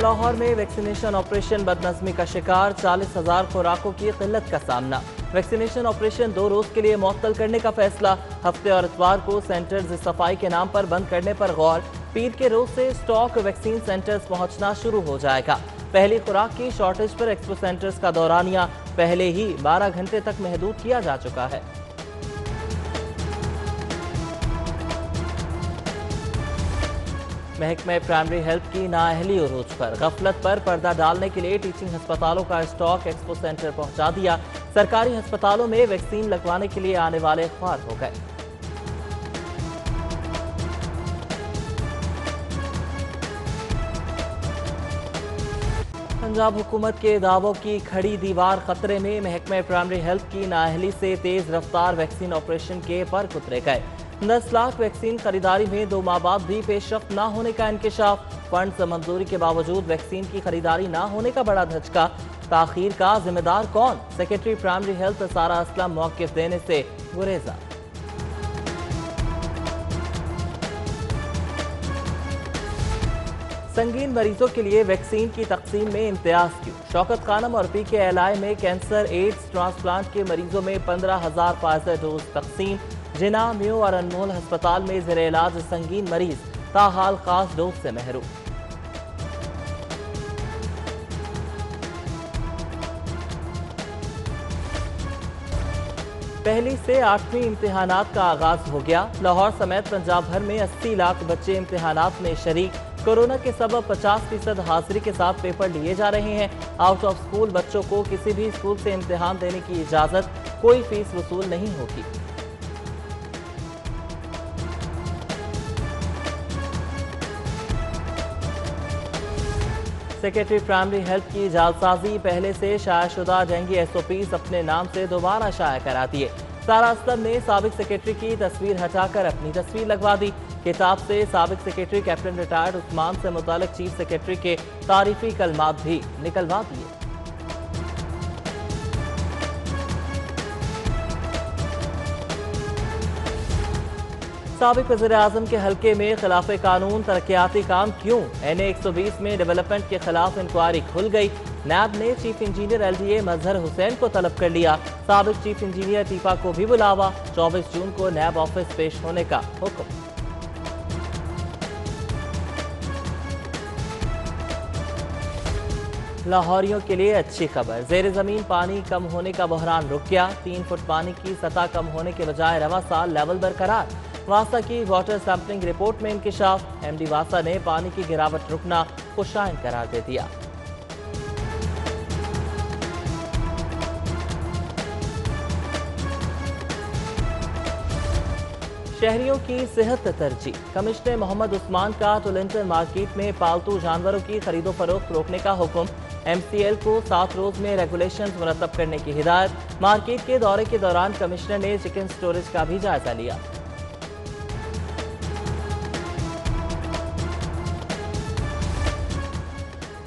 لاہور میں vaccination operation بدنظمی کا شکار، 40,000 خوراکوں کی قلت کا سامنا۔ ویکسینیشن آپریشن 2 روز کے لیے معطل کرنے کا فیصلہ، ہفتے اور اتوار کو سینٹرز صفائی کے نام پر بند کرنے پر غور۔ پیر کے روز سے سٹاک ویکسین سینٹرز پہنچنا شروع ہو جائے گا۔ پہلی خوراک کی شارٹیج پر ایکسپو سینٹرز کا دورانیہ پہلے ہی 12 گھنٹے تک محدود کیا جا چکا ہے۔ محکمہ پرائمری ہیلتھ کی نااہلی عروج پر، غفلت پر پردہ ڈالنے کے لیے ٹیچنگ ہسپتالوں کا اسٹاک ایکسپو سینٹر پہنچا دیا۔ سرکاری ہسپتالوں میں ویکسین لگوانے کے لیے آنے والے خوار ہو گئے۔ پنجاب حکومت کے دعووں کی کھڑی دیوار خطرے میں، محکمہ پرائمری ہیلتھ کی نااہلی سے تیز رفتار ویکسین آپریشن کے پر اترے گئے۔ 10 لاکھ ویکسین خریداری میں 2 ماہ بعد بھی پیش رفت نہ ہونے کا انکشاف، فنڈز منظوری کے باوجود ویکسین کی خریداری نہ ہونے کا بڑا دھچکا۔ تاخیر کا ذمہ دار کون؟ Secretary primary health Sara Aslam موقف دینے سے گریزاں۔ سنگین مریضوں کے لیے ویکسین کی تقسیم میں امتیاز کیوں؟ شوکت خانم اور پی کے ایل آئی میں کینسر، ایڈز، ٹرانسپلانٹ کے مریضوں میں 15,000 فائزر ڈوز تقسیم۔ جناح، میو اور انمول ہسپتال میں زیر علاج سنگین مریض تاحال خاص ڈوز سے محروم۔ پہلی سے 8ویں امتحانات کا آغاز ہو گیا۔ لاہور سمیت پنجاب بھر میں 80 لاکھ بچے امتحانات میں شریک۔ کورونا کے سبب 50% حاضری کے ساتھ پیپر لیے جا رہے ہیں۔ آؤٹ آف سکول بچوں کو کسی بھی سکول سے امتحان دینے کی اجازت، کوئی فیس وصول نہیں ہوگی۔ سیکرٹری پرائمری ہیلتھ کی جعلسازی، پہلے سے شائع شدہ جنگی SOPs اپنے نام سے دوبارہ شائع کرا دیے۔ سارہ اسلم نے سابق سیکرٹری کی تصویر ہٹا کر اپنی تصویر لگوا دی۔ کتاب سے سابق سیکرٹری کیپٹن ریٹائرڈ عثمان سے متعلق چیف سیکرٹری کے تعریفی کلمات بھی نکلوا دیے۔ سابق وزیراعظم کے حلقے میں خلاف قانون ترقیاتی کام کیوں؟ NA 120 میں ڈیولپمنٹ کے خلاف انکوائری کھل گئی۔ نیب نے چیف انجینئر LDA مظہر حسین کو طلب کر لیا۔ سابق چیف انجینئر ٹیپا کو بھی بلاوا، 24 جون کو نیب آفس پیش ہونے کا حکم۔ لاہوریوں کے لیے اچھی خبر، زیر زمین پانی کم ہونے کا بحران رک گیا۔ 3 فٹ پانی کی سطح کم ہونے کے بجائے رواں سال لیول برقرار۔ واسا کی واٹر سیمپلنگ رپورٹ میں انکشاف، MD واسا نے پانی کی گراوٹ رکنا خوشائن قرار دے دیا۔ شہریوں کی صحت ترجیح، کمشنر محمد عثمان کا ٹولنٹن مارکیٹ میں پالتو جانوروں کی خرید و فروخت روکنے کا حکم۔ MCL کو 7 روز میں ریگولیشنز مرتب کرنے کی ہدایت۔ مارکیٹ کے دورے کے دوران کمشنر نے چکن سٹوریج کا بھی جائزہ لیا۔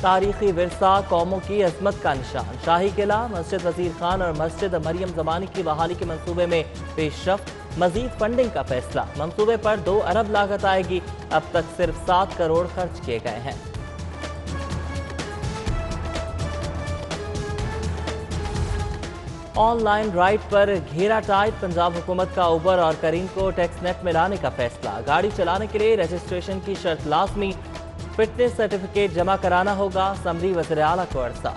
تاریخی ورثہ قوموں کی عظمت کا نشان، شاہی قلعہ، مسجد وزیر خان اور مسجد مریم زمانی کی بحالی کے منصوبے میں پیش رفت۔ مزید فنڈنگ کا فیصلہ، منصوبے پر 2 ارب لاگت آئے گی۔ اب تک صرف 7 کروڑ خرچ کیے گئے ہیں۔ آن لائن رائڈ پر گھیرا ٹائٹ، پنجاب حکومت کا اوبر اور کریم کو ٹیکس نیٹ میں لانے کا فیصلہ۔ گاڑی چلانے کے لیے رجسٹریشن کی شرط لازمی، فٹنس سرٹیفکیٹ جمع کرانا ہوگا، سمری وزیر اعلیٰ کو عرصہ۔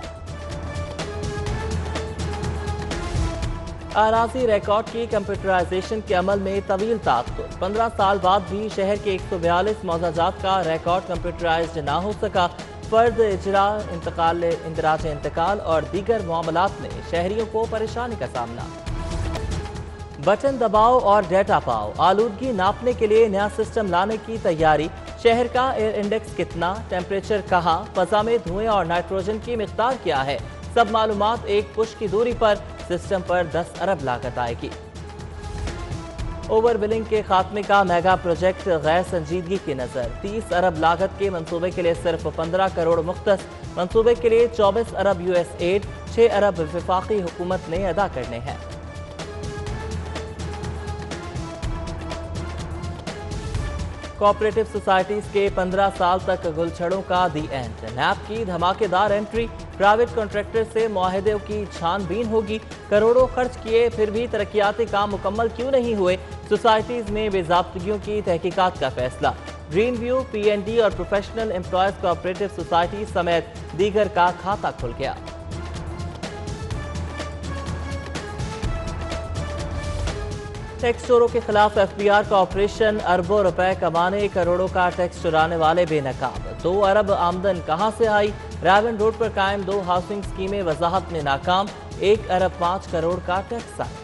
اراضی ریکارڈ کی کمپیوٹرائزیشن کے عمل میں طویل تعطل، 15 سال بعد بھی شہر کے 142 معززات کا ریکارڈ کمپیوٹرائزڈ نہ ہو سکا۔ فرد اجرا، اندراج انتقال اور دیگر معاملات میں شہریوں کو پریشانی کا سامنا۔ بٹن دباؤ اور ڈیٹا پاؤ، آلودگی ناپنے کے لیے نیا سسٹم لانے کی تیاری۔ شہر کا ایئر انڈیکس کتنا، ٹیمپریچر کہاں، فضا میں دھوئیں اور نائٹروجن کی مقدار کیا ہے، سب معلومات ایک پش کی دوری پر۔ سسٹم پر 10 ارب لاگت آئے گی۔ اوور بلنگ کے خاتمے کا میگا پروجیکٹ غیر سنجیدگی کی نظر، 30 ارب لاگت کے منصوبے کے لیے صرف 15 کروڑ مختص۔ منصوبے کے لیے 24 ارب US ایڈ، 6 ارب وفاقی حکومت نے ادا کرنے ہیں۔ कोऑपरेटिव सोसाइटीज के 15 साल तक गुलछड़ों का दी एंड। नैब की धमाकेदार एंट्री, प्राइवेट कॉन्ट्रैक्टर से मुआहदों की छानबीन होगी। करोड़ों खर्च किए फिर भी तरक्याती काम मुकम्मल क्यों नहीं हुए? सोसाइटीज में बेजाब्तगियों की तहकीकात का फैसला। ग्रीन व्यू, पीएनडी और प्रोफेशनल एम्प्लॉयज कोऑपरेटिव सोसाइटी समेत दीगर का खाता खुल गया। टैक्स चोरों के खिलाफ एफबीआर का ऑपरेशन, अरबों रुपए कमाने, करोड़ों का टैक्स चुराने वाले बेनकाब। 2 अरब आमदन कहां से आई? रावन रोड पर कायम 2 हाउसिंग स्कीमें वजाहत में नाकाम। 1 अरब 5 करोड़ का टैक्स आया।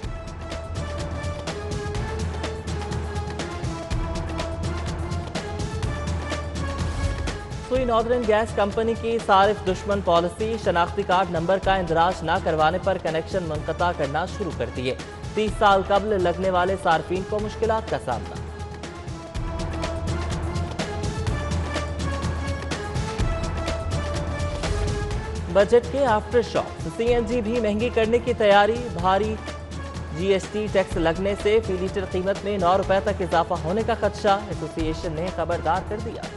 सुई नॉर्दर्न गैस कंपनी की सारिफ दुश्मन पॉलिसी, शनाख्ती कार्ड नंबर का इंदराज न करवाने पर कनेक्शन मुनक़ता करना शुरू कर दिए। 30 साल कबल लगने वाले सार्फिन को मुश्किलात का सामना। बजट के आफ्टर शॉक, सीएनजी भी महंगी करने की तैयारी। भारी जीएसटी टैक्स लगने से फी लीटर कीमत में 9 रुपए तक इजाफा होने का खदशा। एसोसिएशन ने खबरदार कर दिया।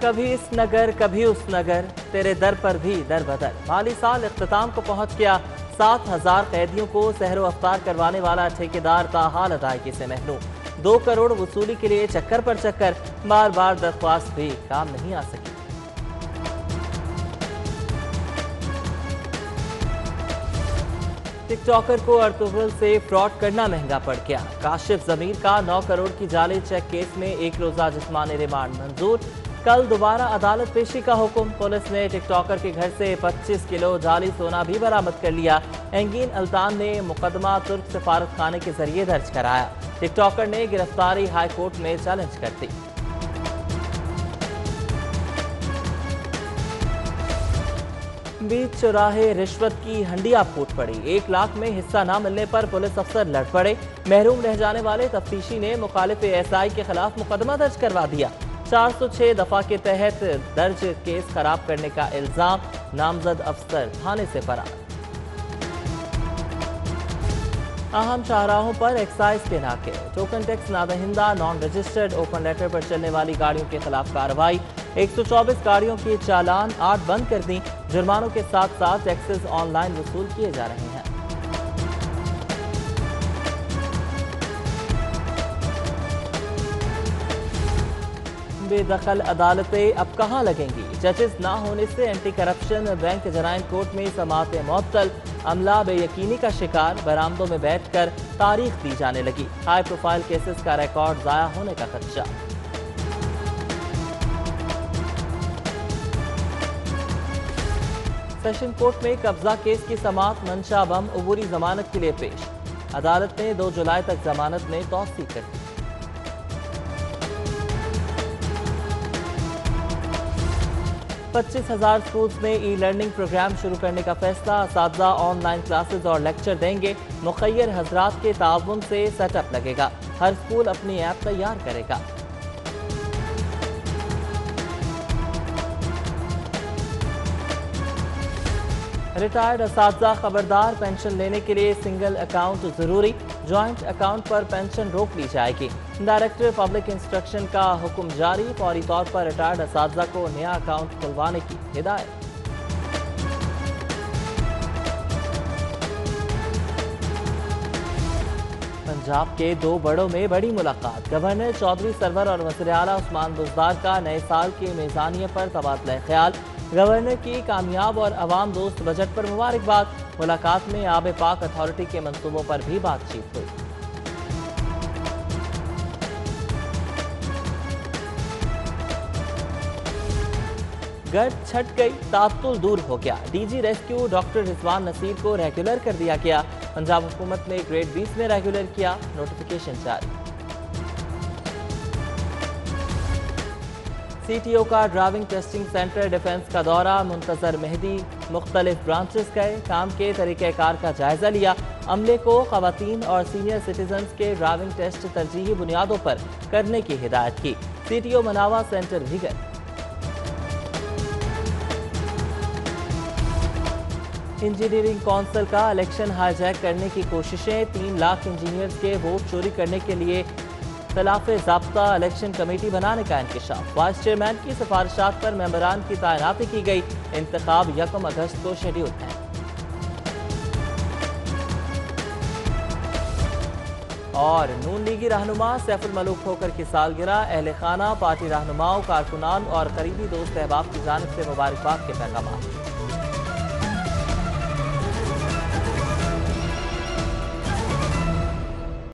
कभी इस नगर कभी उस नगर, तेरे दर पर भी दर बदर। माली साल इख्तिताम को पहुंच गया। 7,000 कैदियों को सहरो अफ्तार करवाने वाला ठेकेदार ताहाल अदायगी से महरूम। 2 करोड़ वसूली के लिए चक्कर पर चक्कर, बार बार दरख्वास्त भी काम नहीं आ सकी। टिकटॉकर को अर्तुगरुल से फ्रॉड करना महंगा पड़ गया। काशिफ जमीर का 9 करोड़ की जाली चेक केस में 1 रोजा जिस्मानी रिमांड मंजूर। कल दोबारा अदालत पेशी का हुक्म। पुलिस ने टिकटॉकर के घर से 25 किलो जाली सोना भी बरामद कर लिया। एंगीन अल्तान ने मुकदमा तुर्क सफारत खाने के जरिए दर्ज कराया। टिकटॉकर ने गिरफ्तारी हाई कोर्ट में चैलेंज कर दी। बीच चौराहे रिश्वत की हंडिया फूट पड़ी। 1 लाख में हिस्सा न मिलने पर पुलिस अफसर लड़ पड़े। महरूम रह जाने वाले तफ्तीशी ने मुखालिफ एएसआई के खिलाफ मुकदमा दर्ज करवा दिया। 406 दफा के तहत दर्ज केस खराब करने का इल्जाम। नामजद अफसर थाने से फरार। अहम शाहराहों पर एक्साइज के नाके। टोकन टैक्स नादहिंदा, नॉन रजिस्टर्ड, ओपन लेटर पर चलने वाली गाड़ियों के खिलाफ कार्रवाई। 124 गाड़ियों की चालान, 8 बंद कर दी। जुर्मानों के साथ साथ टैक्सेस ऑनलाइन वसूल किए जा रहे हैं। बेदखल अदालतें अब कहां लगेंगी? जजेस ना होने से एंटी करप्शन बैंक जराइम कोर्ट में समाअतें मुअत्तल। अमला बेयकीनी का शिकार, बरामदों में बैठकर तारीख दी जाने लगी। हाई प्रोफाइल केसेस का रिकॉर्ड जाया होने का खदशा। सेशन कोर्ट में कब्जा केस की समाअत। मंशा बम अबूरी जमानत के लिए पेश। अदालत ने 2 जुलाई तक जमानत में तौसीक कर दी। 25,000 स्कूल्स में ई लर्निंग प्रोग्राम शुरू करने का फैसला। असातिज़ा ऑनलाइन क्लासेस और लेक्चर देंगे। मुखय्यर हजरात के ताउन से सेटअप लगेगा। हर स्कूल अपनी ऐप तैयार करेगा। रिटायर्ड असातिज़ा खबरदार, पेंशन लेने के लिए सिंगल अकाउंट जरूरी। ज्वाइंट अकाउंट पर पेंशन रोक ली जाएगी। डायरेक्टर पब्लिक इंस्ट्रक्शन का हुक्म जारी। फौरी तौर पर रिटायर्ड असातिज़ा को नया अकाउंट खुलवाने की हिदायत। पंजाब के 2 बड़ों में बड़ी मुलाकात। गवर्नर चौधरी सरवर और वज़ीर आला उस्मान बुज़दार का नए साल के मेज़ानिया पर तबादला ख्याल। गवर्नर की कामयाब और अवाम दोस्त बजट पर मुबारकबाद। मुलाकात में आब पाक अथॉरिटी के मंसूबों पर भी बातचीत हुई। गर्द छट गई, तात्तुल दूर हो गया। DG rescue doctor Rizwan Naseer को रेगुलर कर दिया गया। पंजाब हुकूमत ने ग्रेड 20 में रेगुलर किया। नोटिफिकेशन जारी। सीटीओ का ड्राइविंग टेस्टिंग सेंटर डिफेंस का दौरा। मुंतजर मेहदी मुख्तलिफ ब्रांचेस गए। काम के तरीक़ेकार का जायजा लिया। अमले को ख़वातीन और सीनियर सिटीजन्स के ड्राइविंग टेस्ट तरजीही बुनियादों पर करने की हिदायत की। सीटीओ मनावा सेंटर भी गए। इंजीनियरिंग कौंसिल का इलेक्शन हाईजैक करने की कोशिशें, 3 लाख इंजीनियर्स के वोट चोरी करने के लिए खिलाफ ज़ाब्ता इलेक्शन कमेटी बनाने का इंकशाफ। वाइस चेयरमैन की सिफारिशात पर मेंबरान की तैनाती की गई। इंतखाब 1 अगस्त को शेड्यूल है। और नून लीगी रहनुमा सैफुल मलूक ठोकर की सालगिरह, अहले खाना, पार्टी रहनुमाओं, कारकुनान और करीबी दोस्त अहबाब की जानिब से मुबारकबाद के पैगाम।